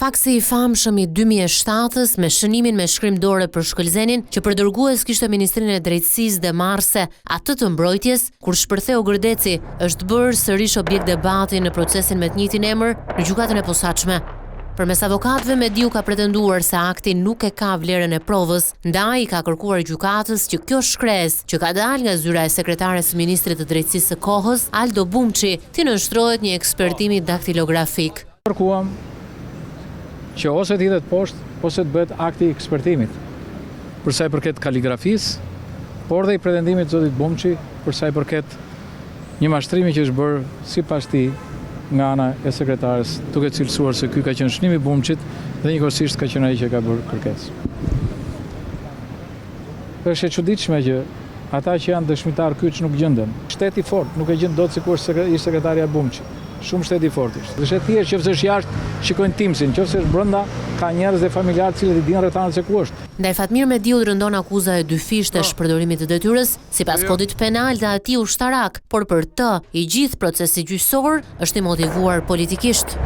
Faksi i famshëm i 2007-s me shënimin me shkrim dore për Shkëlzenin që për dërgues kishte Ministrinë e Drejtësisë dhe marrëse atë të mbrojtjes, kur shpërtheu Gërdeci, është bërë sërish objekt debati në procesin me të njëjtin emër në gjykatën e posaçme. Përmes avokatëve, Mediu ka pretenduar se akti nuk e ka vlerën e provës, ndaj i ka kërkuar gjykatës që kjo shkresë që ka dalë nga zyra e sekretares së Ministrit të Drejtësisë së kohës, Aldo Bumçi, të nënshtrohet një ekspertimi daktilografik. Kërkuam që ose të hidhet poshtë, ose të bëhet akti i ekspertimit, për sa i përket kaligrafisë, por dhe i pretendimit të zotit Bumçi, për sa i përket një mashtrimi që është bërë sipas tij nga ana e sekretares, duke cilësuar se ky ka qenë shënimi i Bumçit dhe njëkohësisht ka qenë ai që ka bërë kërkesë. Është e çuditshme që ata që janë dëshmitar kyç nuk gjenden. Shteti fort nuk e gjen dot sikur ishte sekretaria Bumçi. Shumë shteti fort ishte. Dhe shteti thjesht nëse është jashtë, shikojnë Timsin, nëse është brenda, ka njerëz dhe familjarë cilët i dinë rrethanat se ku është. Ndaj Fatmir Mediu rëndon akuza e dyfishtë e shpërdorimit të detyrës, sipas kodit penal dhe atij ushtarak, por për të, i gjithë procesi gjyqësor është i motivuar politikisht.